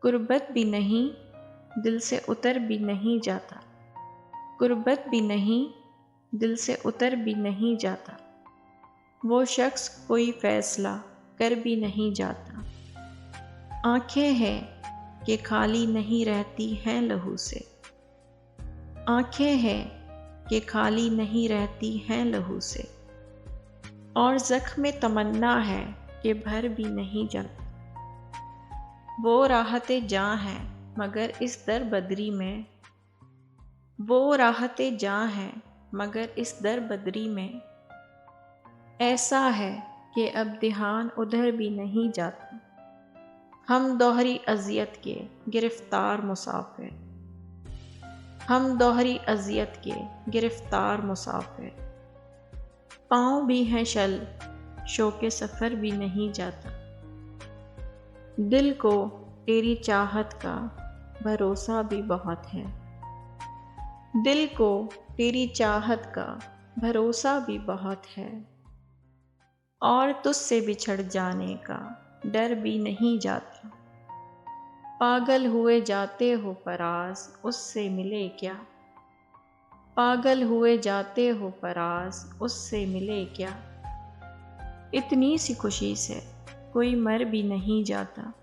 गुर्बत भी नहीं, दिल से उतर भी नहीं जाता। गुर्बत भी नहीं, दिल से उतर भी नहीं जाता। वो शख्स कोई फैसला कर भी नहीं जाता। आंखें हैं कि खाली नहीं रहती हैं लहू से। आंखें हैं कि खाली नहीं रहती हैं लहू से। और ज़ख्म तमन्ना है कि भर भी नहीं जाता। वो राहते जाँ है मगर इस दर बदरी में। वो राहते जाँ है मगर इस दर बदरी में। ऐसा है कि अब ध्यान उधर भी नहीं जाता। हम दोहरी अज़ियत के गिरफ्तार मुसाफिर। हम दोहरी अज़ियत के गिरफ्तार मुसाफिर। पाँव भी हैं शल, शौक़े सफ़र भी नहीं जाता। दिल को तेरी चाहत का भरोसा भी बहुत है। दिल को तेरी चाहत का भरोसा भी बहुत है। और तुझसे बिछड़ जाने का डर भी नहीं जाता। पागल हुए जाते हो फराज, उससे मिले क्या। पागल हुए जाते हो फराज, उससे मिले क्या। इतनी सी खुशी से कोई मर भी नहीं जाता।